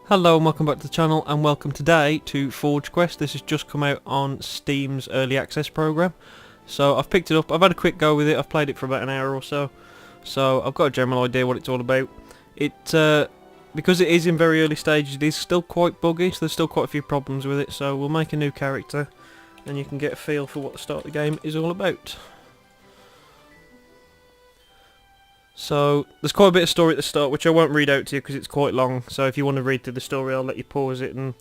Hello and welcome back to the channel, and welcome today to Forge Quest. This has just come out on Steam's early access program, so I've picked it up. I've had a quick go with it. I've played it for about an hour or so, I've got a general idea what it's all about. Because it is in very early stages, it is still quite buggy, so there's still quite a few problems with it, so we'll make a new character and you can get a feel for what the start of the game is all about. So, there's quite a bit of story at the start, which I won't read out to you because it's quite long, so if you want to read through the story I'll let you pause it and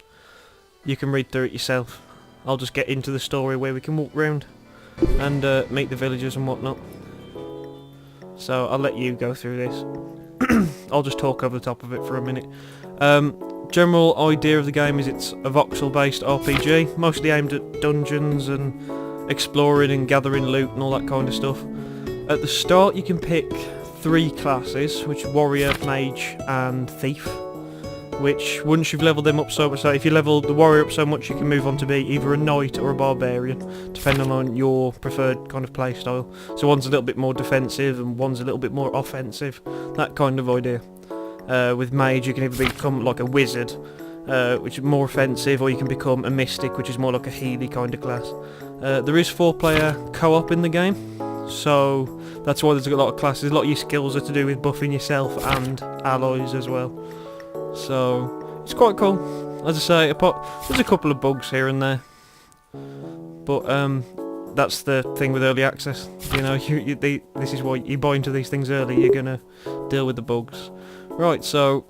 you can read through it yourself. I'll just get into the story where we can walk around and meet the villagers and whatnot. So, I'll let you go through this. I'll just talk over the top of it for a minute. General idea of the game is it's a voxel based RPG, mostly aimed at dungeons and exploring and gathering loot and all that kind of stuff. At the start you can pick 3 classes, which are Warrior, Mage and Thief, which once you've leveled them up so much, so if you level the Warrior up so much you can move on to be either a Knight or a Barbarian, depending on your preferred kind of playstyle. So one's a little bit more defensive and one's a little bit more offensive, that kind of idea. With Mage you can either become like a Wizard, which is more offensive, or you can become a Mystic, which is more like a Healy kind of class. There is 4-player co-op in the game, so that's why there's a lot of classes. A lot of your skills are to do with buffing yourself and allies as well. So it's quite cool. As I say, there's a couple of bugs here and there, but that's the thing with early access. You know, this is why you buy into these things early. You're gonna deal with the bugs. Right, so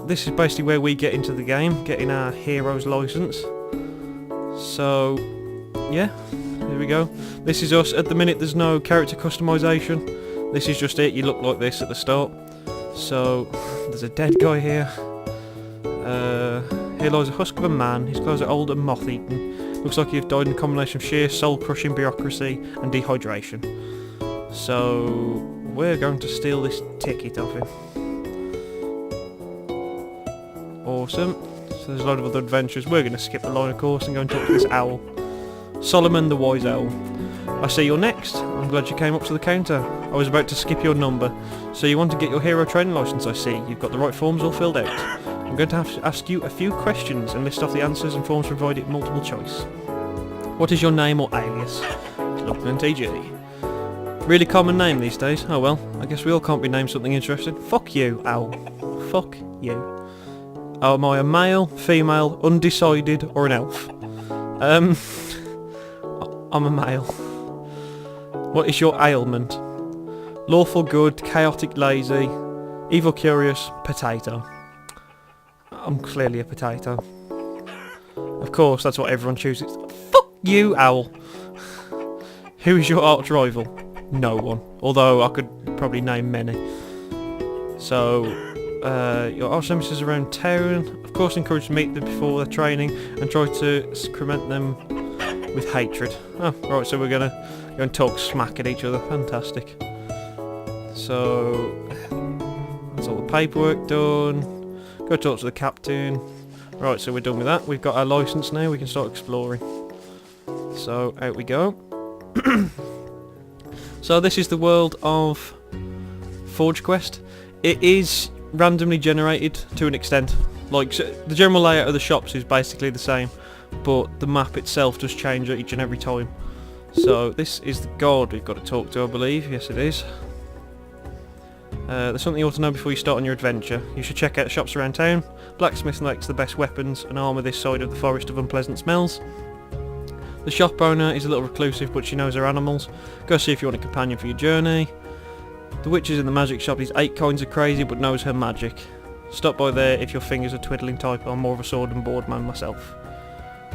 this is basically where we get into the game, getting our hero's license. So yeah. Here we go. This is us. At the minute there's no character customization. This is just it. You look like this at the start. So there's a dead guy here. Here lies a husk of a man. His clothes are old and moth-eaten. Looks like he'd died in a combination of sheer soul-crushing bureaucracy and dehydration. So we're going to steal this ticket off him. Awesome. So there's a lot of other adventures. We're going to skip the line of course and go and talk to this owl. Solomon the Wise Owl. I see you're next. I'm glad you came up to the counter. I was about to skip your number. So you want to get your hero training license, I see. You've got the right forms all filled out. I'm going to have to ask you a few questions and list off the answers and forms provided multiple choice. What is your name or alias? LugdunonTG. Really common name these days. Oh well, I guess we all can't be named something interesting. Fuck you, owl. Fuck you. Am I a male, female, undecided, or an elf? I'm a male. What is your ailment? Lawful good, chaotic lazy, evil curious, potato. I'm clearly a potato. Of course, that's what everyone chooses. Fuck you, owl. Who is your arch rival? No one. Although I could probably name many. So, your arch nemesis around town. Of course, encourage to meet them before their training and try to excrement them with hatred. Oh, right, so we're gonna go and talk smack at each other. Fantastic. So that's all the paperwork done. Go talk to the captain. Right, so we're done with that. We've got our license now. We can start exploring. So out we go. So this is the world of Forge Quest. It is randomly generated to an extent. Like, so the general layout of the shops is basically the same, but the map itself does change each and every time. So this is the guard we've got to talk to, I believe. Yes, it is. There's something you ought to know before you start on your adventure. You should check out the shops around town. Blacksmith makes the best weapons and armour this side of the forest of unpleasant smells. The shop owner is a little reclusive, but she knows her animals. Go see if you want a companion for your journey. The witch is in the magic shop. Is 8 kinds of crazy, but knows her magic. Stop by there if your fingers are twiddling type. I'm more of a sword and board man myself.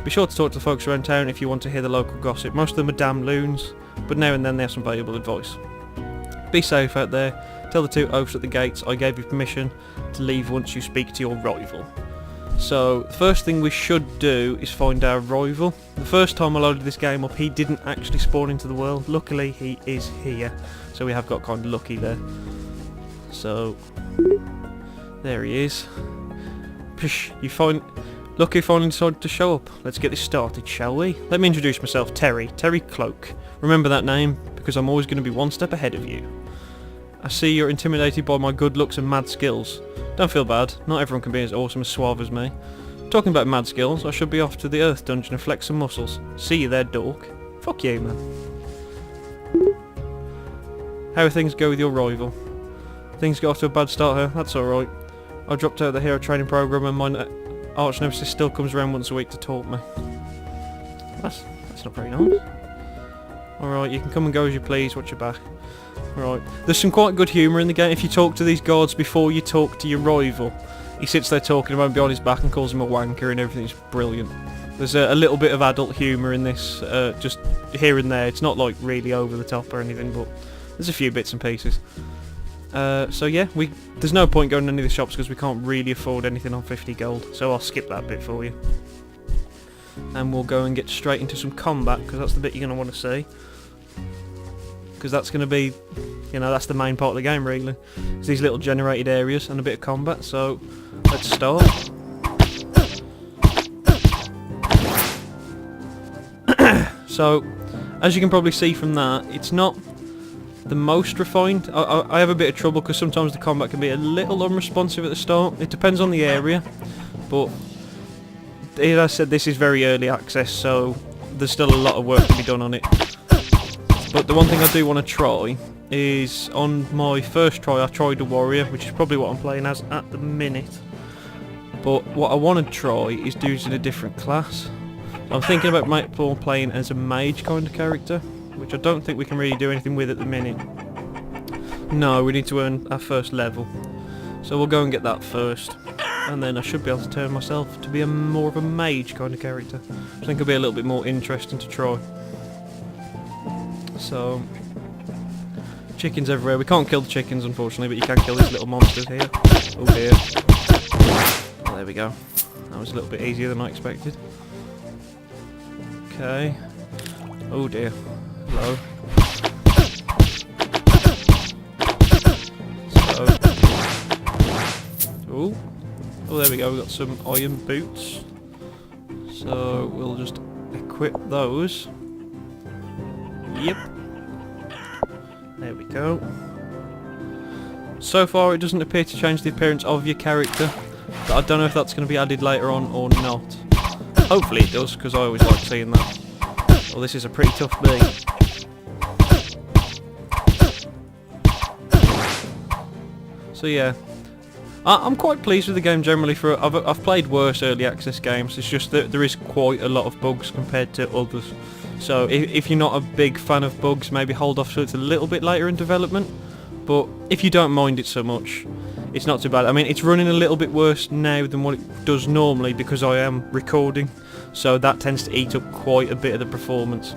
Be sure to talk to the folks around town if you want to hear the local gossip. Most of them are damn loons, but now and then they have some valuable advice. Be safe out there. Tell the 2 oafs at the gates I gave you permission to leave once you speak to your rival. So, the first thing we should do is find our rival. The first time I loaded this game up, he didn't actually spawn into the world. Luckily, he is here. So we have got kind of lucky there. So, there he is. Pish, Lucky finally decided to show up. Let's get this started, shall we? Let me introduce myself, Terry Cloak. Remember that name, because I'm always going to be one step ahead of you. I see you're intimidated by my good looks and mad skills. Don't feel bad, not everyone can be as awesome as Suave as me. Talking about mad skills, I should be off to the Earth Dungeon and flex some muscles. See you there, dork. Fuck you, man. How things go with your rival? Things got off to a bad start here, that's alright. I dropped out of the hero training program and my arch nemesis still comes around once a week to taunt me. That's not very nice. Alright, you can come and go as you please, watch your back. Alright, there's some quite good humour in the game. If you talk to these guards before you talk to your rival, he sits there talking about him behind his back and calls him a wanker and everything's brilliant. There's a little bit of adult humour in this, just here and there. It's not like really over the top or anything, but there's a few bits and pieces. So yeah, there's no point going to any of the shops because we can't really afford anything on 50 gold, so I'll skip that bit for you. And we'll go and get straight into some combat, because that's the bit you're going to want to see. Because that's going to be, you know, that's the main part of the game really. It's these little generated areas and a bit of combat, so let's start. So, as you can probably see from that, it's not the most refined. I have a bit of trouble because sometimes the combat can be a little unresponsive at the start. It depends on the area, but as I said, this is very early access, so there's still a lot of work to be done on it. But the one thing I do want to try is, on my first try I tried a warrior, which is probably what I'm playing as at the minute. But what I want to try is do it in a different class. I'm thinking about playing as a mage kind of character, which I don't think we can really do anything with at the minute. No, we need to earn our first level. So we'll go and get that first, and then I should be able to turn myself to be more of a mage kind of character, which I think will be a little bit more interesting to try. So, chickens everywhere. We can't kill the chickens unfortunately, but you can kill these little monsters here. Oh dear. Oh, there we go. That was a little bit easier than I expected. Okay. Oh dear. Hello. So. Oh, there we go. We've got some iron boots. So we'll just equip those. Yep. There we go. So far it doesn't appear to change the appearance of your character, but I don't know if that's going to be added later on or not. Hopefully it does, because I always like seeing that. Well, this is a pretty tough bee. So yeah, I'm quite pleased with the game generally. I've played worse early access games. It's just that there is quite a lot of bugs compared to others. So if you're not a big fan of bugs, maybe hold off till it's a little bit later in development. But if you don't mind it so much, it's not too bad. I mean, it's running a little bit worse now than what it does normally because I am recording. So that tends to eat up quite a bit of the performance.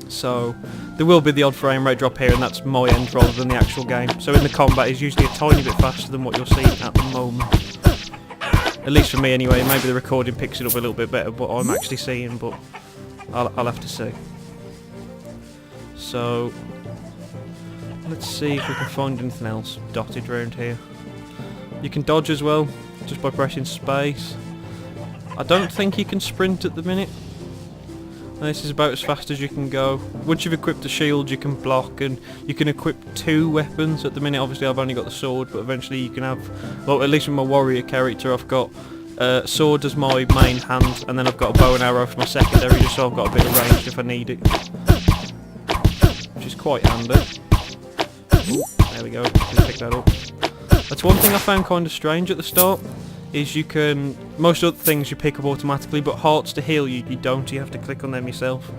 So there will be the odd frame rate drop here, and that's my end rather than the actual game. So in the combat it's usually a tiny bit faster than what you're seeing at the moment. At least for me anyway. Maybe the recording picks it up a little bit better, but I'm actually seeing, but I'll have to see. So let's see if we can find anything else dotted around here. You can dodge as well, just by pressing space. I don't think you can sprint at the minute. And this is about as fast as you can go. Once you've equipped a shield you can block, and you can equip 2 weapons. At the minute obviously I've only got the sword, but eventually you can have, well, at least with my warrior character I've got sword as my main hand, and then I've got a bow and arrow for my secondary, just so I've got a bit of range if I need it. Which is quite handy. Ooh, there we go, just pick that up. That's one thing I found kind of strange at the start, is you can, most other things you pick up automatically, but hearts to heal you don't, you have to click on them yourself.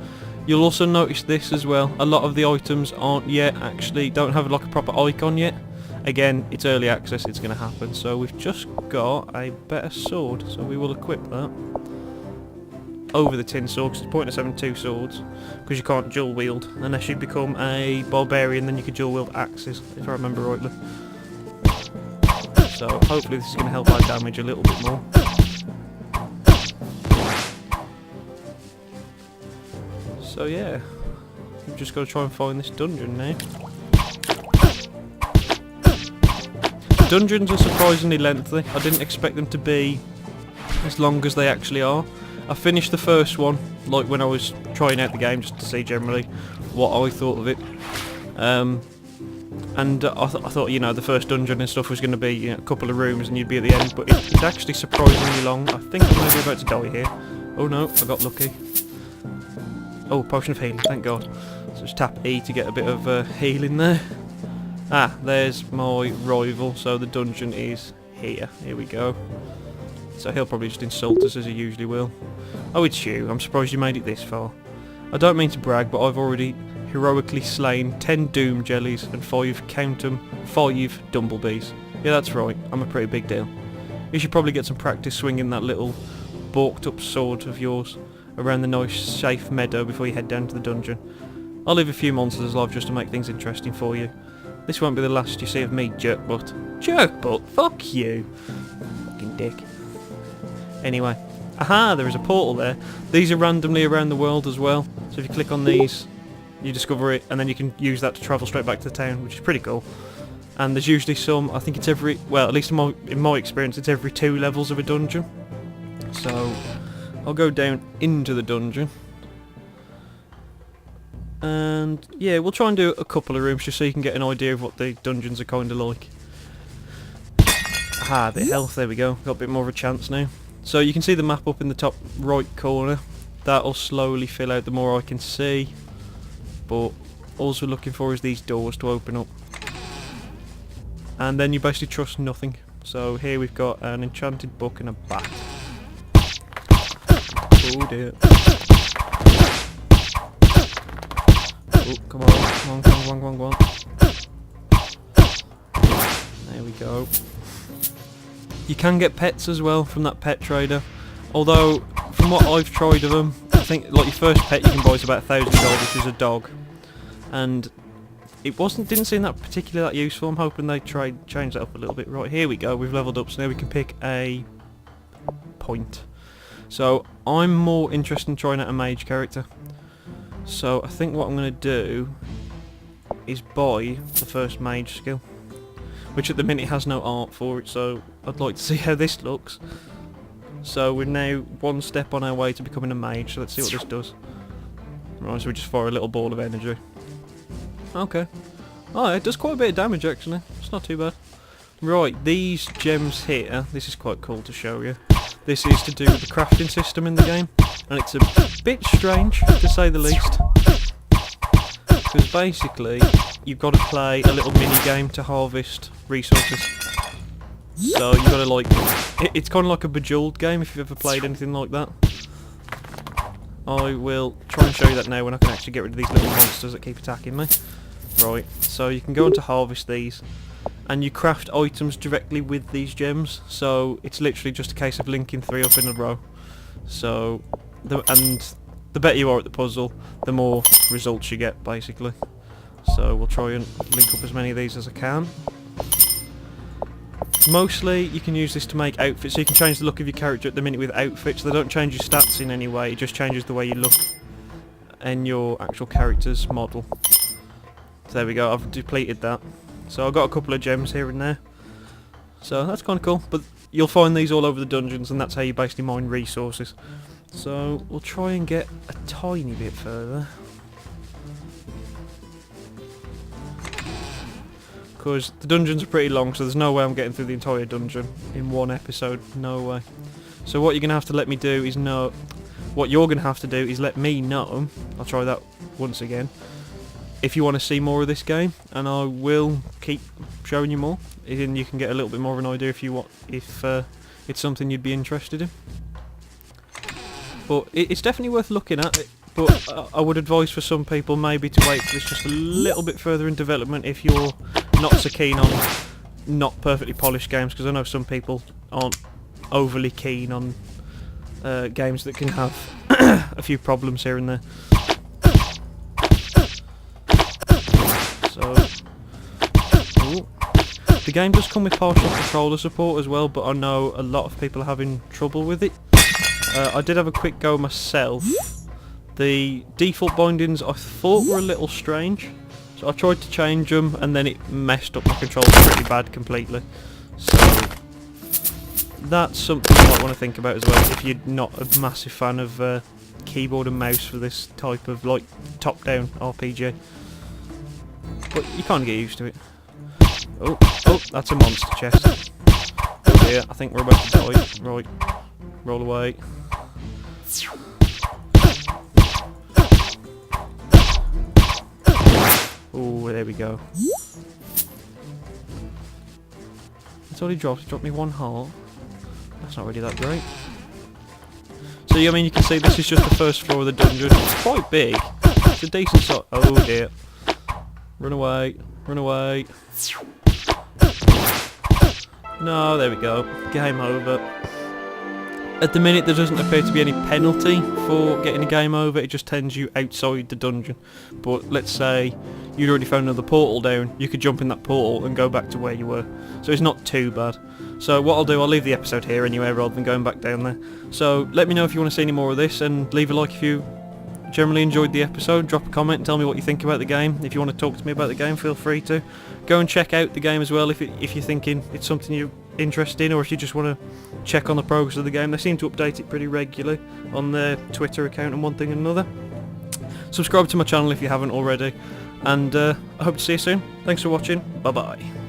You'll also notice this as well, a lot of the items aren't yet actually, don't have like a proper icon yet. Again, it's early access, it's going to happen. So we've just got a better sword, so we will equip that over the tin sword, because it's pointless having 2 swords, because you can't dual wield unless you become a barbarian, then you can dual wield axes, if I remember rightly. So hopefully this is going to help our damage a little bit more. So yeah, we've just got to try and find this dungeon now. Dungeons are surprisingly lengthy. I didn't expect them to be as long as they actually are. I finished the first one, like when I was trying out the game, just to see generally what I thought of it. And I thought, you know, the first dungeon and stuff was going to be, you know, a couple of rooms and you'd be at the end, but it's actually surprisingly long. I think I may be about to die here. Oh no, I got lucky. Oh, potion of healing, thank God. So just tap E to get a bit of healing there. Ah, there's my rival, so the dungeon is here. Here we go. So he'll probably just insult us as he usually will. Oh, it's you. I'm surprised you made it this far. I don't mean to brag, but I've already heroically slain 10 doom jellies and 5, count 'em, 5 dumblebees. Yeah, that's right. I'm a pretty big deal. You should probably get some practice swinging that little balked up sword of yours around the nice safe meadow before you head down to the dungeon. I'll leave a few monsters alive just to make things interesting for you. This won't be the last you see of me, jerkbutt. Jerkbutt? Fuck you. Fucking dick. Anyway. Aha, there is a portal there. These are randomly around the world as well. So if you click on these, you discover it, and then you can use that to travel straight back to the town, which is pretty cool. And there's usually some, I think it's every, well, at least in my experience, it's every 2 levels of a dungeon. So I'll go down into the dungeon. And yeah, we'll try and do a couple of rooms just so you can get an idea of what the dungeons are kind of like. Aha, a bit of health, there we go. Got a bit more of a chance now. So you can see the map up in the top right corner. That'll slowly fill out the more I can see. But all we're looking for is these doors to open up. And then you basically trust nothing. So here we've got an enchanted book and a bat. Oh dear. Oh, come on, come on, come on, come on, come on. There we go. You can get pets as well from that pet trader. Although, from what I've tried of them, I think like your first pet you can buy is about $1,000, which is a dog. And it didn't seem that particularly that useful. I'm hoping they change that up a little bit. Right, here we go. We've leveled up, so now we can pick a point. So I'm more interested in trying out a mage character. So I think what I'm going to do is buy the first mage skill, which at the minute has no art for it, so I'd like to see how this looks. So we're now one step on our way to becoming a mage, so let's see what this does. Right, so we just fire a little ball of energy. Okay. Oh, it does quite a bit of damage actually. It's not too bad. Right, these gems here, this is quite cool to show you. This is to do with the crafting system in the game, and it's a bit strange, to say the least. Because basically, you've got to play a little mini-game to harvest resources. So you've got to like... It's kind of like a Bejeweled game, if you've ever played anything like that. I will try and show you that now when I can actually get rid of these little monsters that keep attacking me. Right, so you can go on to harvest these, and you craft items directly with these gems, so it's literally just a case of linking 3 up in a row. So, the better you are at the puzzle, the more results you get, basically. So we'll try and link up as many of these as I can. Mostly you can use this to make outfits, so you can change the look of your character at the minute with outfits. They don't change your stats in any way, it just changes the way you look in your actual character's model. So there we go, I've depleted that. So I've got a couple of gems here and there. So that's kind of cool, but you'll find these all over the dungeons, and that's how you basically mine resources. So we'll try and get a tiny bit further. Because the dungeons are pretty long, so there's no way I'm getting through the entire dungeon in one episode. No way. So what you're going to have to let me do is what you're going to have to do is let me know, I'll try that once again, if you want to see more of this game, and I will keep showing you more, and you can get a little bit more of an idea if it's something you'd be interested in. But it's definitely worth looking at. But I would advise for some people maybe to wait for this just a little bit further in development if you're not so keen on not perfectly polished games, because I know some people aren't overly keen on games that can have a few problems here and there. So, ooh. The game does come with partial controller support as well, but I know a lot of people are having trouble with it. I did have a quick go myself. The default bindings I thought were a little strange, so I tried to change them and then it messed up my controls pretty bad completely. So that's something you might want to think about as well if you're not a massive fan of keyboard and mouse for this type of like top-down RPG. but you kind of get used to it. Oh, that's a monster chest. Oh dear, I think we're about to die. Right, roll away. Oh, there we go. That's all he dropped. He dropped me 1 heart. That's not really that great. So yeah, I mean, you can see this is just the first floor of the dungeon. It's quite big. It's a decent size. Oh dear. Run away. Run away. No, there we go. Game over. At the minute there doesn't appear to be any penalty for getting a game over, it just sends you outside the dungeon. But let's say you'd already found another portal down, you could jump in that portal and go back to where you were. So it's not too bad. So what I'll do, I'll leave the episode here anyway rather than going back down there. So let me know if you want to see any more of this, and leave a like if you generally enjoyed the episode. Drop a comment and tell me what you think about the game. If you want to talk to me about the game, feel free to. Go and check out the game as well if you're thinking it's something you're interested in, or if you just want to check on the progress of the game. They seem to update it pretty regularly on their Twitter account and one thing and another. Subscribe to my channel if you haven't already, and I hope to see you soon. Thanks for watching. Bye bye.